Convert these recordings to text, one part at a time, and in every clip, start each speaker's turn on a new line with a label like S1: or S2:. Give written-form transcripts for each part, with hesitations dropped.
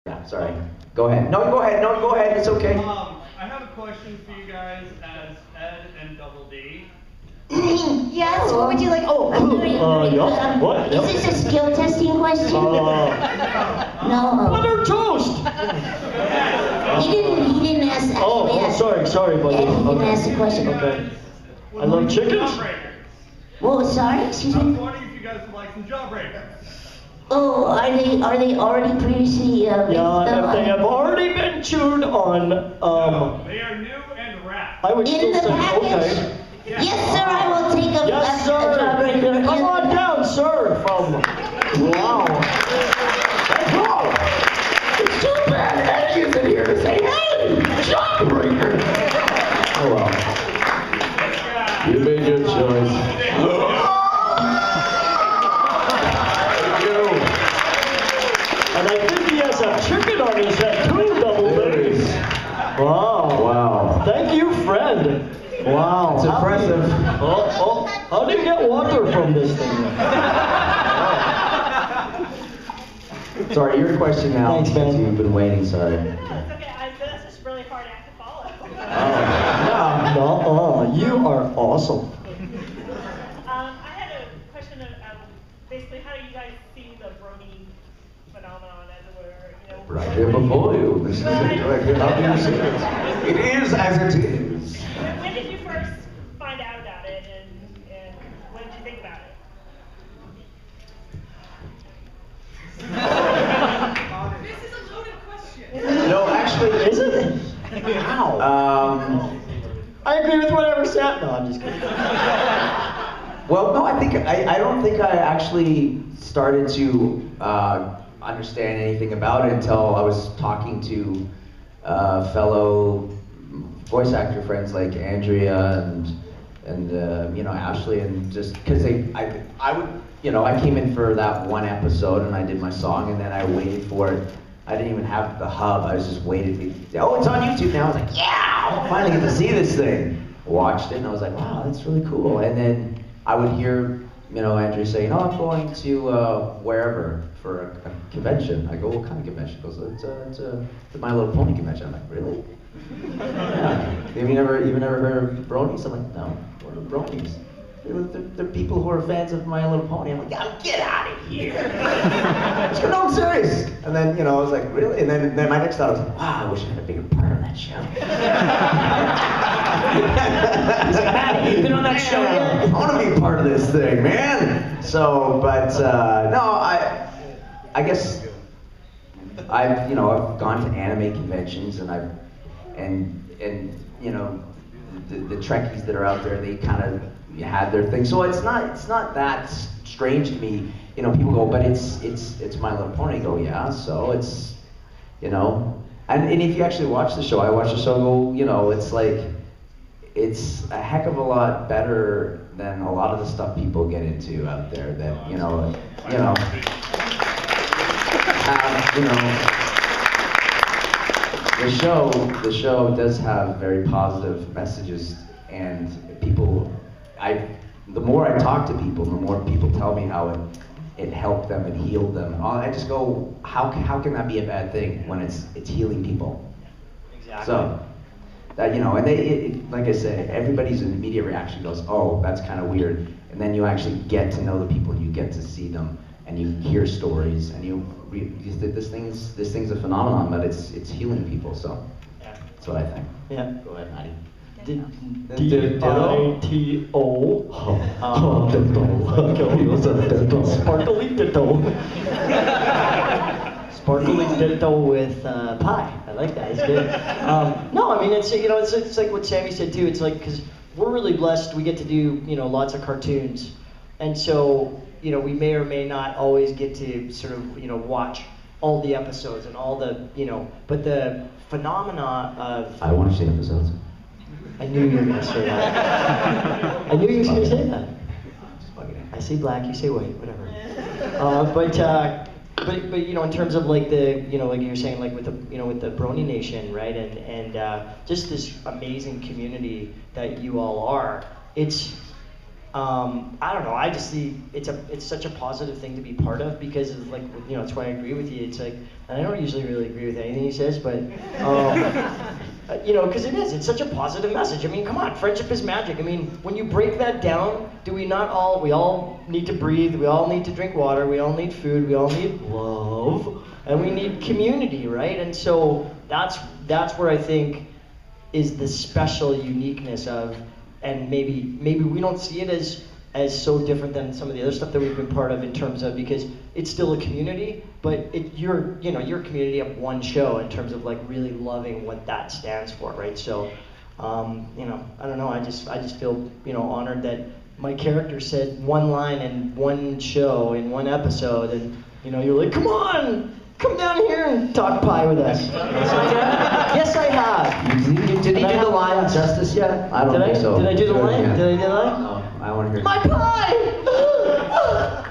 S1: Yeah, sorry. Go ahead. No, go ahead. No, go ahead. It's okay.
S2: I have a question for you guys as Ed and Double D.
S3: Yes, what would you like? Oh, I'm sorry.
S4: Yeah. What?
S3: Is this a skill testing question? No.
S4: Butter toast!
S3: He didn't ask.
S4: Sorry, buddy.
S3: Ed, he didn't ask the question.
S4: Okay. I love chickens.
S3: Whoa, sorry, excuse
S2: I was
S3: me.
S2: wondering if you guys would like some jawbreakers.
S3: Oh, are they already previously
S4: Yeah, if they have already been chewed on,
S2: No, they are new and wrapped.
S4: I would
S3: in
S4: still
S3: the
S4: say,
S3: package?
S4: okay.
S3: Yes, sir, I will take a
S4: Yes,
S3: a
S4: sir.
S3: jawbreaker.
S4: Come on down, sir. Wow. Let's go.
S1: It's too bad that isn't here to say, hey, jawbreaker. Oh well. You made your choice.
S4: And I think he has a chicken on his head too, Double D. Wow.
S1: Wow.
S4: Thank you, friend. Wow.
S1: It's impressive.
S4: How do you get water from this thing?
S1: Sorry, your question now.
S4: Thanks, man.
S1: You've been waiting, sorry.
S5: No, it's okay. That's just really hard act to follow.
S4: No, you are awesome.
S5: I had a question of basically how do you guys see the Brony phenomenon as it were? You know,
S1: Right here before you. This is it. Right here. How do you see it? It is as it is.
S5: when did you first find out about it, and what did you think about it?
S6: This is a loaded question.
S1: No, actually,
S4: Is it? Wow. I agree with whatever Sam. No, I'm just kidding.
S1: Well, no, I don't think I actually started to understand anything about it until I was talking to fellow voice actor friends like Andrea and you know, Ashley, and just because I would, you know, I came in for that one episode and I did my song and then I waited for it. I didn't even have the hub. I was just waiting. Oh, it's on YouTube now. I was like, yeah, I'll finally get to see this thing. Watched it and I was like, wow, that's really cool. And then I would hear, you know, Andrew saying, oh, I'm going to wherever for a convention. I go, what kind of convention? He goes, it's a My Little Pony convention. I'm like, really? Yeah. Have you never heard of Bronies? I'm like, no. What are Bronies? They're people who are fans of My Little Pony. I'm like, oh, get out of here. No, I'm serious. And then, you know, I was like, really? And then my next thought was, wow, I wish I had a bigger part on that show.
S4: He's like, Matt, you've been on that show yet?
S1: I want to be part of this thing, man. So, but no, I guess I've gone to anime conventions and you know, the Trekkies that are out there, they kind of had their thing. So it's not that strange to me. You know, people go, but it's My Little Pony. I go, yeah. So it's, you know, and if you actually watch the show, I watch the show. Go, you know, it's like it's a heck of a lot better than a lot of the stuff people get into out there. That you know. The show does have very positive messages, and people, the more I talk to people, the more people tell me how it helped them and healed them. I just go, how can that be a bad thing when it's healing people?
S4: Exactly.
S1: So, that, you know, and like I said, everybody's immediate reaction goes, oh, that's kind of weird, and then you actually get to know the people, and you get to see them, and you hear stories, and this thing's a phenomenon, but it's healing people. So that's what I think.
S4: Yeah.
S1: Go ahead, Maddie.
S4: D-I-T-O. Sparkly ditto. Sparkly ditto with pie. I like that. It's good. No, I mean it's like what Sammy said too. It's like because we're really blessed. We get to do lots of cartoons, and so we may or may not always get to sort of watch all the episodes and all the but the phenomena of
S1: I want to see episodes.
S4: I knew you were going to say that. I knew you were going to say that. I say black, you say white, whatever. But in terms of like the like you were saying, like with the Brony Nation, right, and just this amazing community that you all are. It's I don't know. I just see it's such a positive thing to be part of because of, like, you know, that's why I agree with you. It's like, and I don't usually really agree with anything he says, but you know, because it's such a positive message. I mean, come on, friendship is magic. I mean, when you break that down, we all need to breathe, we all need to drink water, we all need food, we all need love, and we need community, right? And so that's where I think is the special uniqueness of, and maybe we don't see it as so different than some of the other stuff that we've been part of in terms of, because it's still a community, but you're a community of one show in terms of, like, really loving what that stands for, right? So, you know, I don't know, I just feel, you know, honored that my character said one line in one show, in one episode, and, you know, you're like, come on! Come down here and talk pie with us. Yes, I have.
S1: Did he do the line justice yet? I don't think so.
S4: Did I do the line?
S1: Yeah.
S4: Did I do the line?
S1: No, I want to hear.
S4: My pie!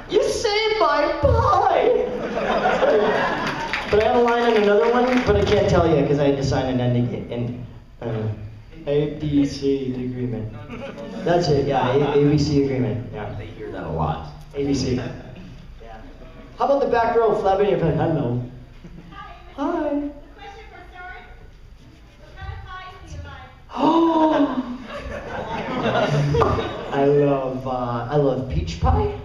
S4: You saved my pie! But I have a line in another one, but I can't tell you because I had to sign an ending ABC agreement. That's it. Yeah, ABC agreement. Yeah.
S1: They hear that a lot.
S4: ABC. Yeah. How about the back row flapping your pen? Hello. Hi.
S3: The question for Stuart. What kind of pies do you like?
S4: Oh. I love peach pie.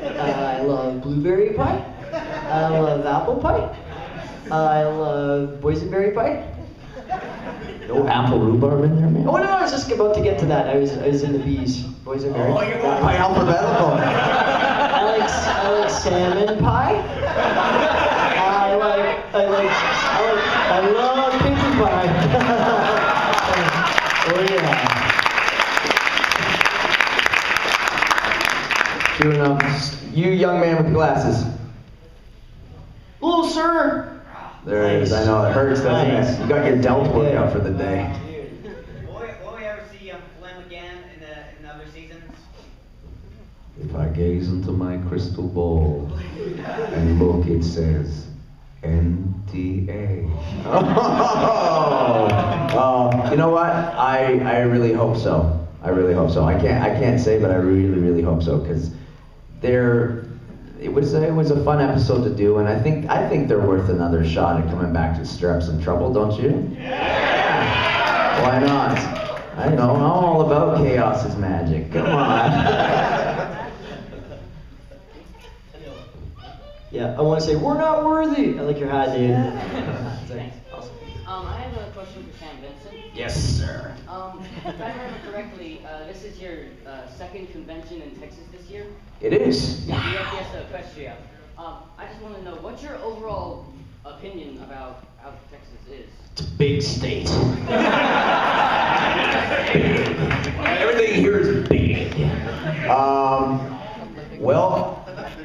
S4: I love blueberry pie. I love apple pie. I love boysenberry pie.
S1: No apple rhubarb in there, man.
S4: Oh no, I was just about to get to that. I was in the B's. Boysenberry.
S1: Oh, you're going by alphabetical.
S4: I like salmon pie. I love pinky pie. Oh yeah.
S1: True enough. You young man with the glasses.
S4: Hello, sir.
S1: There it is. I know it hurts, doesn't
S4: Nice.
S1: it? You got your delt work out for the day.
S7: Will we ever see Flem again in other seasons?
S1: If I gaze into my crystal ball and look, it says NTA. Oh, you know what? I really hope so. I really hope so. I can't say, but I really hope so, because it was a fun episode to do, and I think they're worth another shot at coming back to Stir Up Some Trouble, don't you? Yeah. Why not? I know, I'm all about chaos is magic. Come on.
S4: Yeah, I want to say we're not worthy. I like your hat, dude.
S8: Thanks. Awesome. I have a question for Sam Vincent.
S1: Yes, sir.
S8: If I remember correctly, this is your second convention in Texas this year.
S1: It is.
S8: Yes, Equestria. I just want to know, what's your overall opinion about how Texas is?
S1: It's a big state. Everything here is big. Well,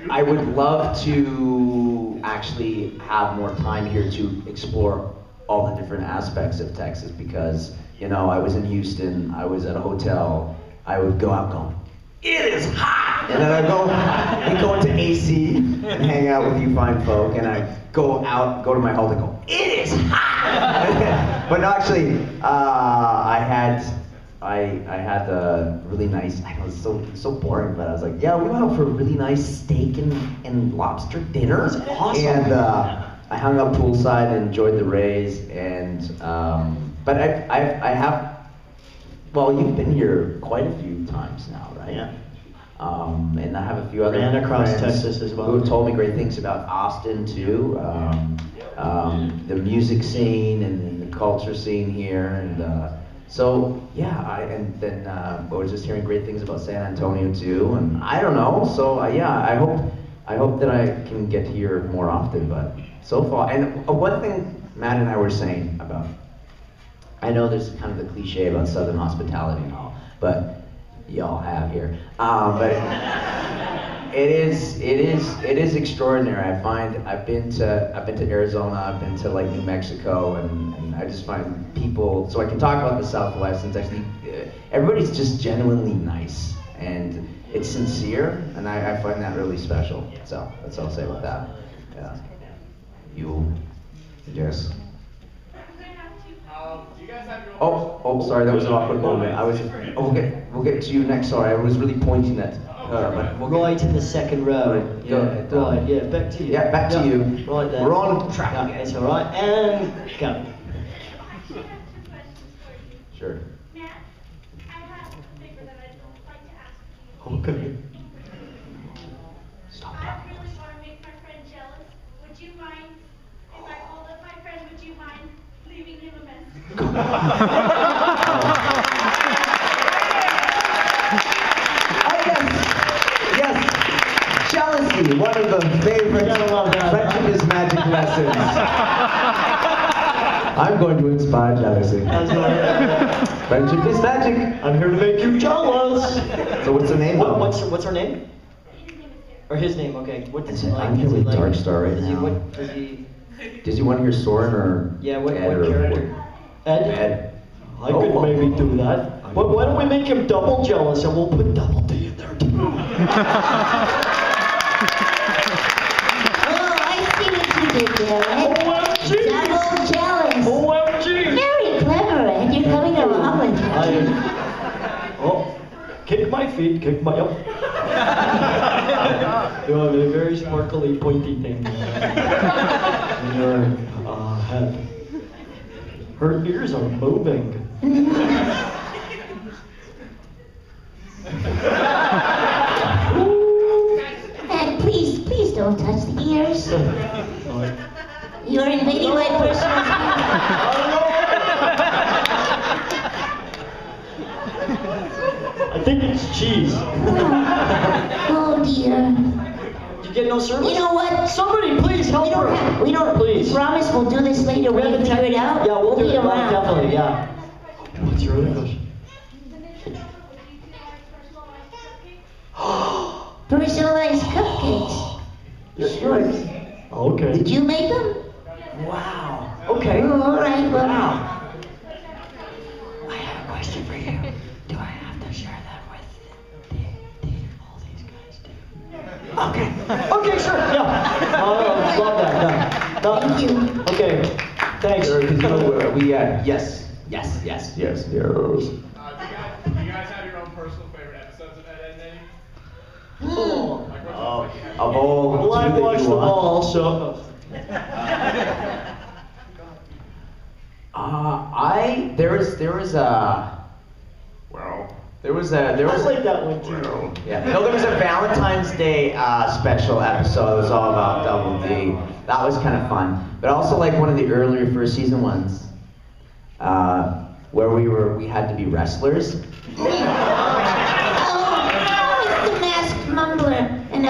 S1: I would love to actually have more time here to explore all the different aspects of Texas, because, you know, I was in Houston, I was at a hotel, I would go out going, it is hot! And then I'd go into AC and hang out with you fine folk, and I'd go to my hotel and go, it is hot! But no, actually, I had a really nice, I know it's so boring, but I was like, yeah, we went out for a really nice steak and lobster dinner.
S4: That's awesome.
S1: And I hung up poolside and enjoyed the rays, and but I have, well, you've been here quite a few times now, right?
S4: Yeah.
S1: And I have a few other
S4: And across
S1: friends
S4: Texas as well.
S1: who have told me great things about Austin too. The music scene and the culture scene here, and so yeah, and then I was just hearing great things about San Antonio too, and I don't know. So yeah, I hope that I can get here more often. But so far, and one thing Matt and I were saying about, I know there's kind of the cliche about Southern hospitality and all, but y'all have here. But it is extraordinary. I find I've been to Arizona, I've been to like New Mexico, and I just find people. So I can talk about the Southwest, and it's actually everybody's just genuinely nice, and it's sincere, and I find that really special. So that's all I'll say about that. Yeah. You, yes.
S2: Do you guys have your
S1: Oh, sorry, that was an awkward moment. I was. Okay, we'll get to you next. Sorry, I was really pointing at her, but we'll
S4: Right in the second row.
S1: Right, go ahead,
S4: Right, yeah, back to you.
S1: Yeah, back to you.
S4: Right there.
S1: We're on track
S4: Yeah,
S1: again.
S4: it's all right. And go.
S5: I actually have 2 questions for you.
S1: Sure.
S5: Matt, I have a favor that I'd like to ask you.
S4: Okay.
S1: Stop
S5: I
S1: talking.
S5: really want to make my friend jealous. Would you mind, if I called up my friend, would you mind leaving him a message?
S1: Yes, jealousy, one of the favorite
S4: Gotta love that.
S1: Friendship is Magic lessons. I'm going to inspire jealousy.
S4: That's right.
S1: Friendship is magic.
S4: I'm here to make you jealous.
S1: So what's the name?
S4: What's her name? Or his name? Okay. What does he like?
S1: I'm
S4: Is he
S1: really
S4: like?
S1: Dark Star right
S4: does he,
S1: now.
S4: what does he?
S1: Does he want to hear Soren or
S4: Yeah. What
S1: Ed or
S4: character? Ed.
S1: Ed.
S4: I could maybe do that. But why don't we make him double jealous and we'll put double D in there too.
S3: Oh, I see what you did there, Ed.
S4: OMG!
S3: Double jealous.
S4: OMG!
S3: Very clever, Ed. You're coming to Holland.
S4: Oh, kick my feet, kick my up. You have a very sparkly, pointy thing in your head. Her ears are moving.
S3: Ed, please don't touch the ears. You're invading my personal
S4: I think it's cheese.
S3: Oh dear.
S4: You get no service?
S3: You know what?
S4: Somebody please help her.
S3: We don't
S4: Please.
S3: promise we'll do this later when we figure it out.
S4: Yeah, we'll do
S3: be
S4: it.
S3: around.
S4: Definitely, yeah. What's your other question?
S3: Personalized cupcakes. Sure.
S4: Okay.
S3: Did you make them?
S4: Wow. Okay.
S3: Oh, all right, well.
S4: Wow. I have a question for you. Do I have to share that with all these guys too? Okay. Okay, sure. Yeah. Love that. Yeah. No.
S3: Thank you.
S4: Okay. Thanks.
S1: Because you know we yes.
S2: Do you guys have your own personal favorite episodes of Ed, Edd n Eddy?
S4: Oh.
S2: Like, what's
S1: Oh,
S2: like you have?
S1: of all
S4: Well, I
S1: two that
S4: watched
S1: you
S4: them
S1: watch.
S4: all, so.
S1: There was
S4: I like that one too.
S1: Yeah. No, there was a Valentine's Day special episode. It was all about Double D. That was kind of fun. But also like one of the earlier first season ones, where we had to be wrestlers.
S3: Oh, it's the masked mumbler. And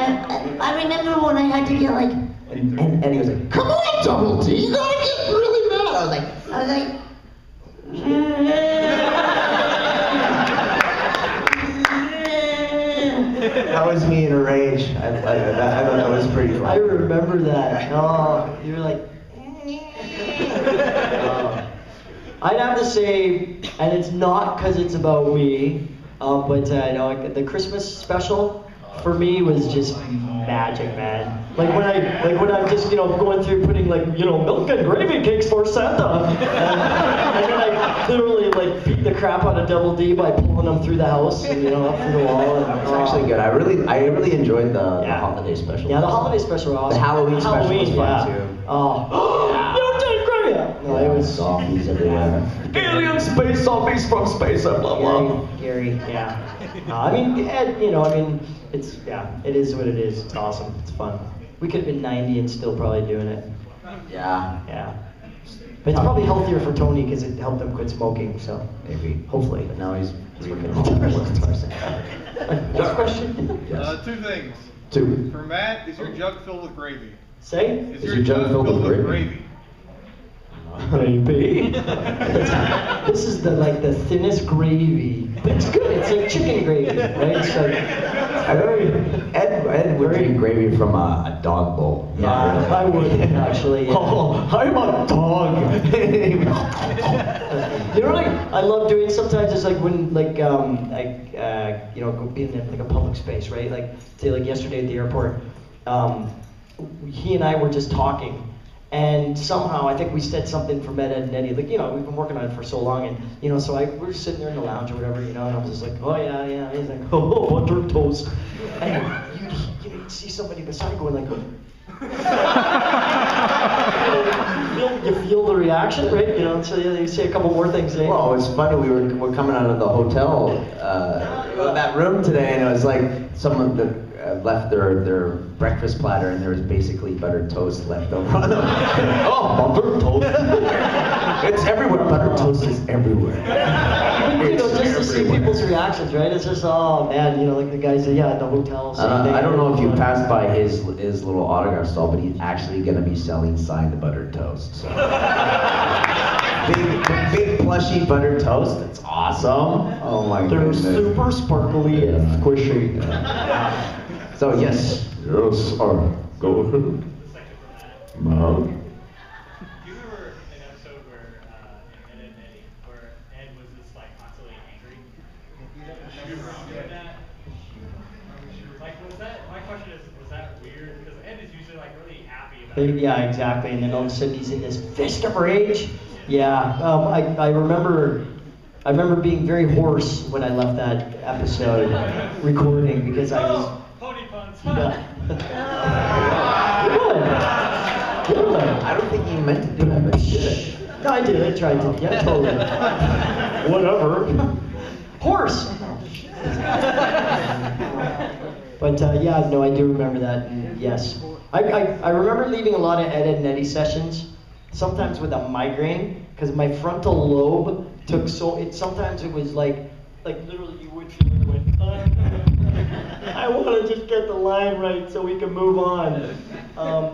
S3: I remember when I had to get like,
S1: And he was like, "Come on, Double D, you gotta get really mad." I was like. That was me in a rage. I thought that was pretty fun.
S4: I remember that. Oh, you were like. I'd have to say, and it's not because it's about me, but you know, the Christmas special for me was just magic, man. Like when I'm just going through putting milk and gravy cakes for Santa, and then I literally beat the crap out of Double D by pulling him through the house and up through the wall. And,
S1: That was actually good. I really enjoyed the
S4: Yeah.
S1: holiday special.
S4: Yeah, the holiday special was awesome.
S1: The Halloween special was fun,
S4: yeah.
S1: too.
S4: Oh, you did great. No, it was
S1: zombies everywhere. Alien space zombies from space and blah blah.
S4: Gary, yeah. No, I mean, Ed, it is what it is. It's awesome. It's fun. We could have been 90 and still probably doing it.
S1: Yeah.
S4: Yeah. But it's probably healthier for Tony because it helped him quit smoking. So
S1: Maybe.
S4: hopefully.
S1: But now he's
S4: working.
S1: Next question.
S6: Two things.
S1: Two.
S6: For Matt, is your jug filled with gravy?
S4: Say.
S6: Is your jug filled with gravy?
S4: Maybe. This is the thinnest gravy, but it's good. It's like chicken gravy, right? It's like
S1: Ed would drink gravy from a dog bowl.
S4: yeah, I would actually. Yeah.
S1: Oh, I'm a dog.
S4: You know what I love doing sometimes is when go be in a public space, right? Say yesterday at the airport, he and I were just talking. And somehow, I think we said something from Ed, and Eddie, like, you know, we've been working on it for so long, and, you know, so we were sitting there in the lounge or whatever, you know, and I was just like, oh, yeah, he's like, oh, butter toast. And you'd see somebody beside you going like, you feel the reaction, right? You know, so you say a couple more things.
S1: Well, it's funny, we're coming out of the hotel, that room today, and it was like someone that left their breakfast platter, and there was basically buttered toast left over on them. Oh, buttered toast. It's everywhere. Buttered toast is everywhere.
S4: You know, just to see people's reactions, right? It's just, oh man, you know, like the guys at the hotel.
S1: I don't know if you passed by his little autograph stall, but he's actually going to be selling signed buttered toast. So. big plushy buttered toast. It's awesome. Oh my goodness.
S4: They're super sparkly and squishy.
S1: So yes.
S6: Yes, go ahead.
S2: Do
S6: Mom.
S2: you remember an episode where in Ed, and Eddie, where Ed was just like constantly angry? Do you remember that? Like, was that? My question is, was that weird? Because Ed is usually like really happy about it.
S4: Yeah, exactly. And then all of a sudden he's in this fist of rage. Yeah, I remember being very hoarse when I left that episode recording because I was.
S2: Pony puns.
S4: Good.
S1: I don't think you meant to do that, but you did it.
S4: No, I did. I tried to. Yeah, totally. Whatever. Horse. But yeah, no, I do remember that. And yes, I remember leaving a lot of Ed and Eddie sessions, sometimes with a migraine, because my frontal lobe took sometimes it was like literally you would feel it went, I want to just get the line right so we can move on.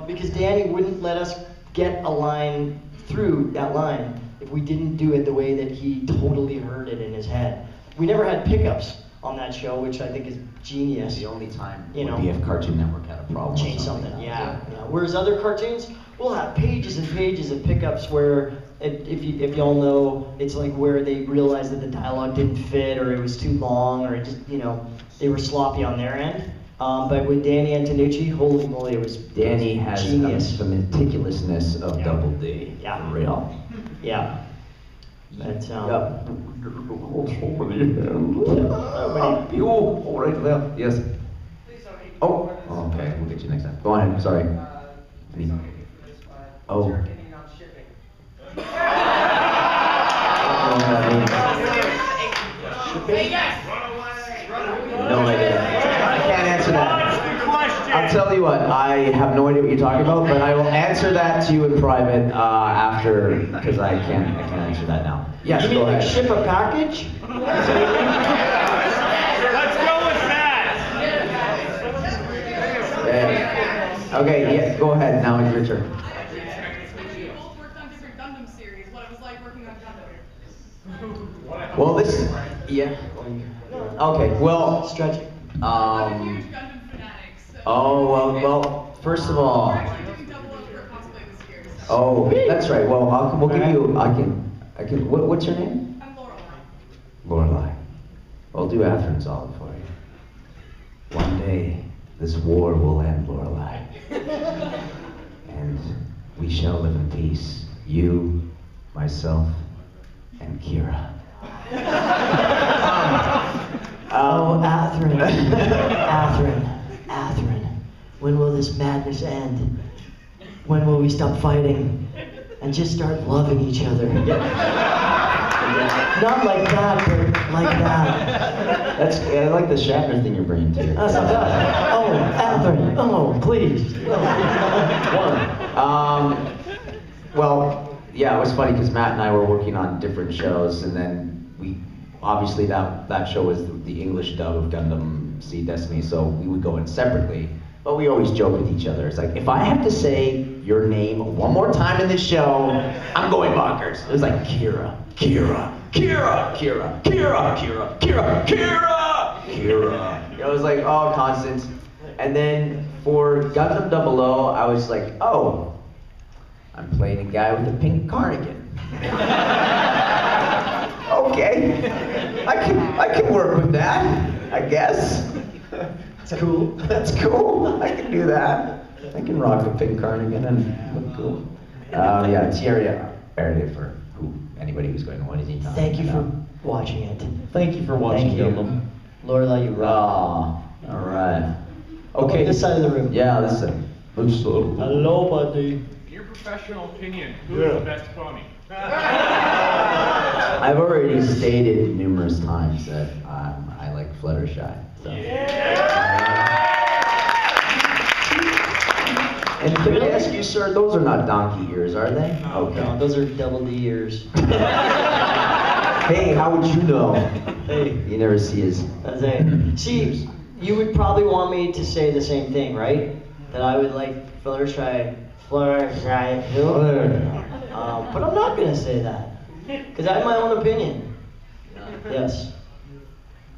S4: Because Danny wouldn't let us get a line through that line if we didn't do it the way that he totally heard it in his head. We never had pickups on that show, which I think is genius.
S1: The only time
S4: You
S1: would
S4: know.
S1: be if Cartoon Network had a problem.
S4: Change
S1: with
S4: something, yeah. Whereas other cartoons will have pages and pages of pickups where, if y'all know, it's like where they realized that the dialogue didn't fit, or it was too long, or it just, you know, they were sloppy on their end. But with Danny Antonucci, holy moly, it was
S1: Danny has
S4: genius.
S1: the meticulousness of
S4: Yeah.
S1: Double D.
S4: Yeah.
S1: For real.
S4: Yeah. But,
S1: Yep.
S4: Oh,
S1: You all right there? Yes. Oh. Okay. We'll get you next time. Go on ahead. Sorry. Oh. No idea. I can't answer that. I'll tell you what, I have no idea what you're talking about, but I will answer that to you in private after, because I can't answer that now. Yes,
S4: You mean
S1: go
S4: like
S1: ahead.
S4: ship a package?
S2: Let's go with that.
S1: Yeah. Okay, yeah, go ahead, now it's your turn.
S9: You both worked on different Gundam series. What it was like working on Gundam.
S1: Well, this, yeah. Okay, well,
S4: Stretching.
S9: I'm a huge Gundam fanatic. So
S1: oh, well, first of all,
S9: We're actually doing double up for a cosplay this year. So
S1: oh, that's right, well, we'll give you, I can, what's your name?
S9: I'm Lorelai.
S1: Lorelai. I'll do Atherin's all for you. One day, this war will end, Lorelai. And we shall live in peace. You, myself, and Kira.
S4: Atherin. Atherin. When will this madness end? When will we stop fighting and just start loving each other? Not like that, but like that.
S1: I like the Shatner thing you're bringing to.
S4: That's not bad. Oh, Atherin. Oh, please.
S1: Well, yeah, it was funny because Matt and I were working on different shows, and then obviously that show was the English dub of Gundam Seed Destiny, so we would go in separately. But we always joke with each other. It's like, if I have to say your name one more time in this show, I'm going bonkers. It was like Kira, Kira, Kira, Kira, Kira, Kira, Kira, Kira, Kira. It was like all constant. And then for Gundam 00, I was like, oh, I'm playing a guy with a pink cardigan. Okay, I can work with that, I guess. That's cool. That's cool. I can do that. I can rock a pink cardigan and look cool. Yeah, Thierry Meredith for anybody who's going, what is he talking
S4: Thank you
S1: about?
S4: for watching it.
S10: Thank you for watching,
S4: Thank you.
S10: Gundam.
S4: Lorelai, you rock.
S1: Oh, all right.
S4: Okay, this side of the room.
S1: Yeah, listen.
S4: Hello, buddy.
S2: Your professional opinion, who is the best pony?
S1: I've already stated numerous times that I like Fluttershy. So. And can I ask you, sir, those are not donkey ears, are they? Okay.
S4: No, those are double D ears.
S1: Hey, how would you know?
S4: Hey.
S1: You never see his.
S4: That's it. See, you would probably want me to say the same thing, right? That I would like Fluttershy. But I'm not gonna say that because I have my own opinion. Yes.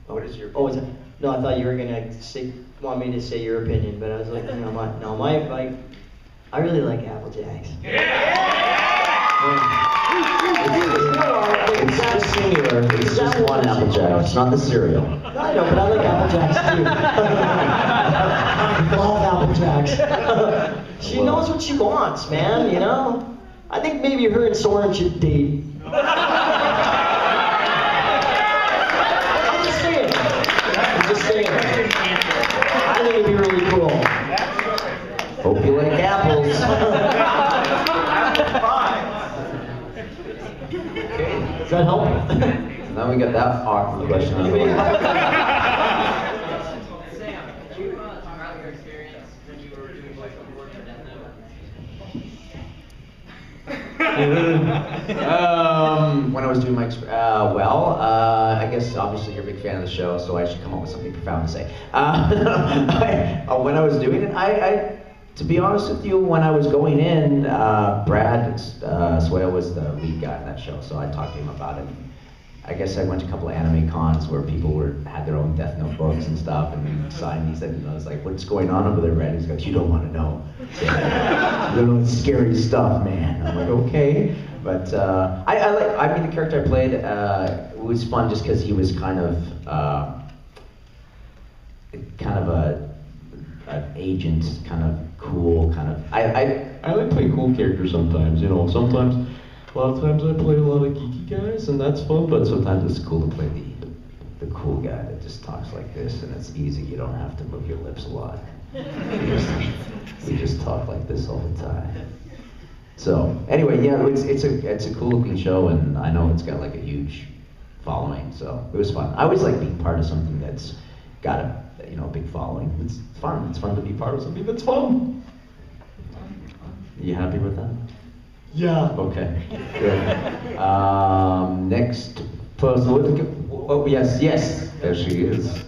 S1: What is your?
S4: Oh, is it? No, I thought you were gonna want me to say your opinion, but I was like, I really like Apple Jacks.
S1: It's just singular. It's just one Apple Jack. It's not the cereal.
S4: I know, but I like Apple Jacks too. I love Apple Jacks. She knows what she wants, man, you know? I think maybe her and Soren should date. I'm just saying. I think it'd be really cool.
S1: Hope you like apples. Okay.
S4: Does that help?
S1: Now we got that awkward question out of the way.
S8: Sam, could you talk about your experience when you were doing voiceover work for Death Note?
S1: When I was doing my, I guess obviously you're a big fan of the show, so I should come up with something profound to say. When I was doing it, to be honest with you, when I was going in, Brad Swale was the lead guy in that show, so I talked to him about it. I guess I went to a couple of anime cons where people had their own Death Note books and stuff, and signed these, and I was like, "What's going on over there, Brad?" He's like, "You don't want to know. You don't know, it's scary stuff, man." I'm like, "Okay," but I mean, the character I played it was fun just because he was kind of an agent, kind of cool, kind of.
S6: I like playing cool characters sometimes, you know. Sometimes, a lot of times I play a lot of geeky guys, and that's fun. But sometimes it's cool to play the cool guy that just talks like this, and it's easy. You don't have to move your lips a lot. We just talk like this all the time. So anyway, yeah, it's a cool looking show, and I know it's got like a huge following. So it was fun. I always like being part of something that's got a big following. It's fun. It's fun to be part of something that's fun. You happy with that?
S4: Yeah.
S1: Okay. Good. Next person. Oh yes, there she is.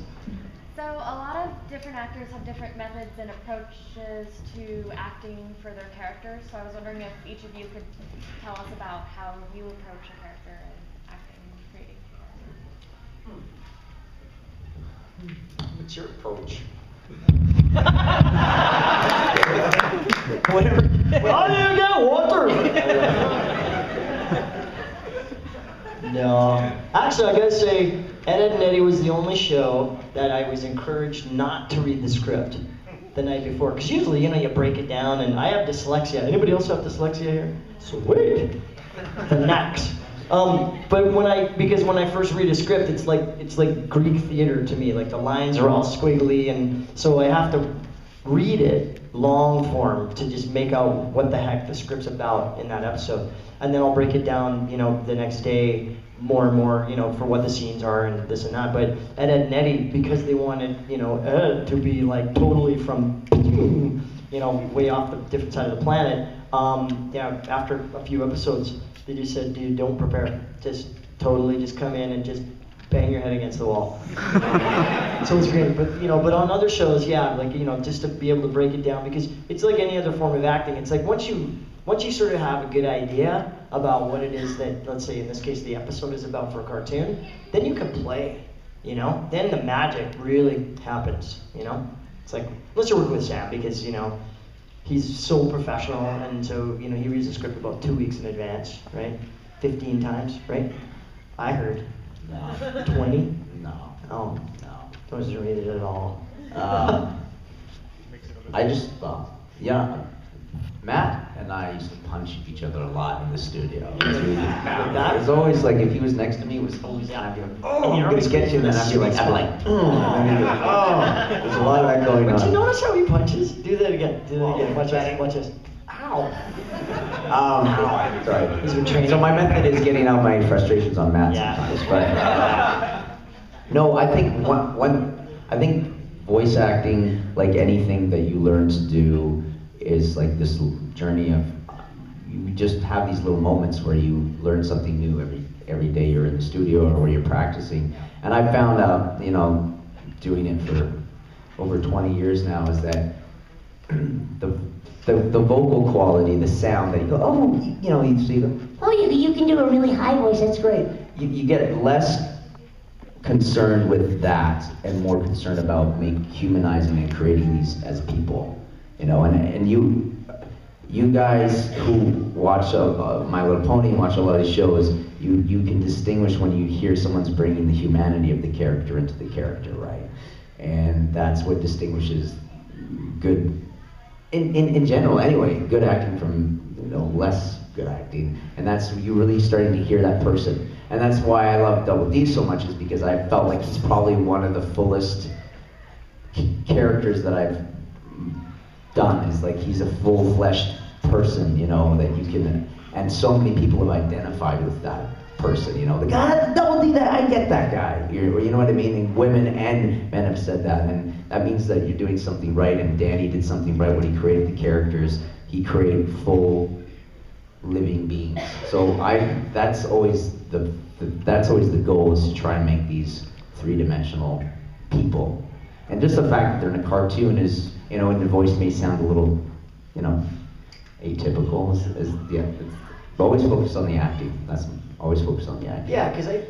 S11: So a lot of different actors have different methods and approaches to acting for their characters. So I was wondering if each of you could tell us about how you approach a character and acting and creating.
S1: What's your approach?
S4: Whatever. How do you get water? No. Actually, I gotta say, Ed, Edd n Eddy was the only show that I was encouraged not to read the script the night before. Because usually, you break it down, and I have dyslexia. Anybody else have dyslexia here? Sweet. The next. But when I first read a script, it's like Greek theater to me. Like the lines are all squiggly, and so I have to read it long form to just make out what the heck the script's about in that episode, and then I'll break it down, the next day more and more, for what the scenes are and this and that. But at Ed, and Eddy, because they wanted, Ed to be like totally from, way off the different side of the planet. After a few episodes, they just said, dude, don't prepare. Just totally just come in and just bang your head against the wall. So it's great. But but on other shows, just to be able to break it down, because it's like any other form of acting. It's like once you sort of have a good idea about what it is that, let's say in this case, the episode is about for a cartoon, then you can play. Then the magic really happens. It's like, unless you're working with Sam, because he's so professional, and so he reads the script about 2 weeks in advance, right? 15 times, right? I heard.
S1: No.
S4: 20?
S1: No.
S4: Oh,
S1: No.
S4: doesn't read it at all.
S1: I just, Matt and I used to punch each other a lot in the studio. It was always like, if he was next to me, it was always kind of like, oh, I'm gonna get you, and then I'd be like, and then he'd be like, oh, there's a lot of that going on.
S4: Did you notice how he punches? Do that again. Do that again. Watch this. Watch this. Ow.
S1: Sorry.
S4: He's been trained.
S1: So my method is getting out my frustrations on Matt sometimes, but no, I think I think voice acting, like anything that you learn to do, is like this journey of, you just have these little moments where you learn something new every day you're in the studio or where you're practicing. And I found out, you know, doing it for over 20 years now, is that the vocal quality, the sound that you go, oh, you know, you see them,
S3: Oh, you can do a really high voice, that's great.
S1: you get less concerned with that and more concerned about humanizing and creating these as people, you know. And you guys who watch My Little Pony and watch a lot of shows, you can distinguish when you hear someone's bringing the humanity of the character into the character, right? And that's what distinguishes good, in general anyway, good acting from, you know, less good acting. And that's, you're really starting to hear that person. And that's why I love Double D so much, is because I felt like he's probably one of the fullest characters that I've done. Is like, he's a full-fleshed person, you know, that you can, and so many people have identified with that person, you know, the guy, Double D, that, I get that guy, you know what I mean? And women and men have said that, and that means that you're doing something right, and Danny did something right when he created the characters. He created full living beings. So that's always the goal, is to try and make these three-dimensional people. And just the fact that they're in a cartoon is, you know, and the voice may sound a little, you know, atypical, it's always focus on the acting. That's always focus on the acting.
S4: Yeah, because I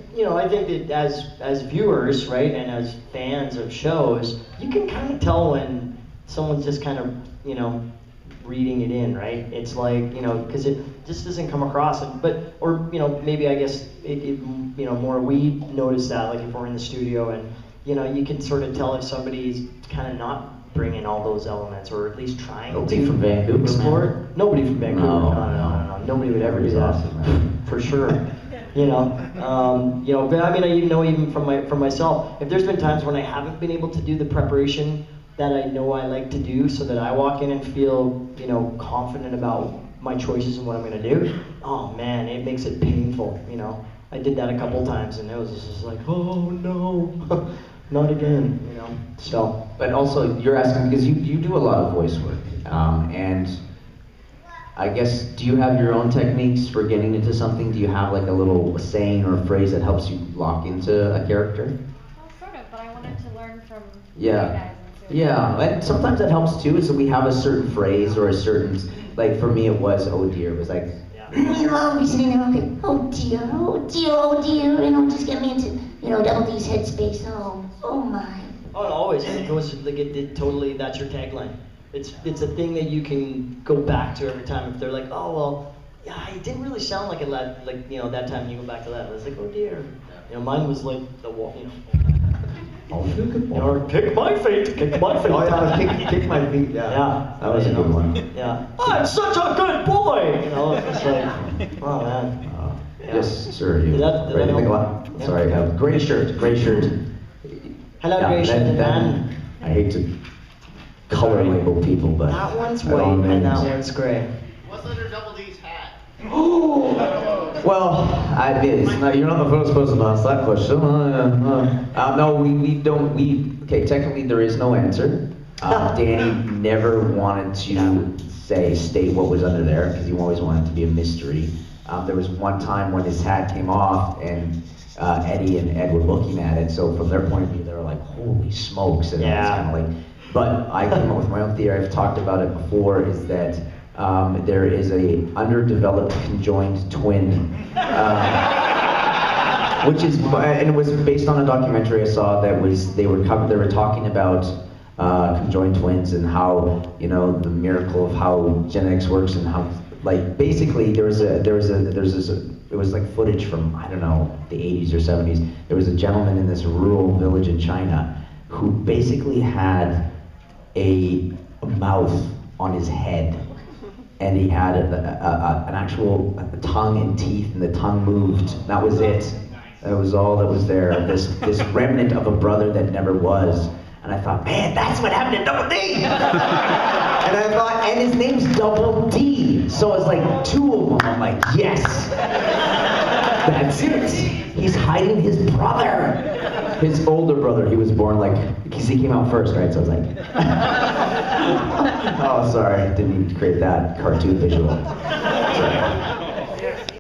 S4: think that as viewers, right, and as fans of shows, you can kind of tell when someone's just kind of, you know, reading it in, right? It's like, you know, because it just doesn't come across, or, you know, maybe I guess you know, more we notice that, like if we're in the studio, and, you know, you can sort of tell if somebody's kind of not bringing all those elements, or at least trying
S1: Nobody
S4: to
S1: from Vancouver, man.
S4: Nobody from Vancouver. No. Nobody would ever do that.
S1: Awesome, man.
S4: For sure. You know, but I mean, I know even from myself, if there's been times when I haven't been able to do the preparation that I know I like to do, so that I walk in and feel, you know, confident about my choices and what I'm gonna do. Oh man, it makes it painful. You know, I did that a couple times, and it was just like, oh no, not again. You know, so.
S1: But also, you're asking because you do a lot of voice work, and I guess, do you have your own techniques for getting into something? Do you have like a little saying or a phrase that helps you lock into a character?
S11: Well, sort of, but I wanted to learn from
S1: Yeah.
S11: you guys.
S1: Yeah, and sometimes that helps too, is that we have a certain phrase or a certain, like for me it was, oh dear, it was like,
S3: You know, I'll be sitting there, okay, oh dear, you know, just get me into, you know, Double D's headspace, oh my.
S4: Oh, it always. It goes like it totally. That's your tagline. It's a thing that you can go back to every time. If they're like, oh well, yeah, it didn't really sound like it, like, you know, that time you go back to that. It's like, oh dear. You know, mine was like the wall, you know. Or kick my feet.
S1: oh yeah, kick my feet, yeah. That was a good one.
S4: Yeah. I'm such a good boy. You know, it's like, oh man. Yeah.
S1: Yes, sir. You.
S4: Did that
S1: Right,
S4: help?
S1: yeah. Sorry, gray shirt.
S4: Hello,
S1: Yeah,
S4: Gracious
S1: that-
S4: man.
S1: I hate to color label people, but
S4: That one's
S1: I don't
S4: white and
S1: know
S4: that
S1: names.
S4: one's gray.
S7: What's under Double D's hat?
S1: Well, you're not the first person to ask that question. No, we don't. Okay, technically there is no answer. Danny never wanted to state what was under there because he always wanted it to be a mystery. There was one time when his hat came off and Eddie and Ed were looking at it, so from their point of view, they were like, holy smokes, and it was kind of like, but I came up with my own theory, I've talked about it before, is that there is a underdeveloped conjoined twin, which is, and it was based on a documentary I saw that was, they were talking about conjoined twins and how, you know, the miracle of how genetics works and how, like, basically it was like footage from, I don't know, the 80s or 70s. There was a gentleman in this rural village in China who basically had a mouth on his head. and he had an actual tongue and teeth, and the tongue moved. That was it. That was all that was there. This remnant of a brother that never was. And I thought, man, that's what happened to Double D. And I thought, and his name's Double D. So it's like 2 of them. I'm like, yes, that's it. He's hiding his brother. His older brother. He was born like, because he came out first, right? So I was like, oh, sorry, didn't mean to create that cartoon visual. Sorry.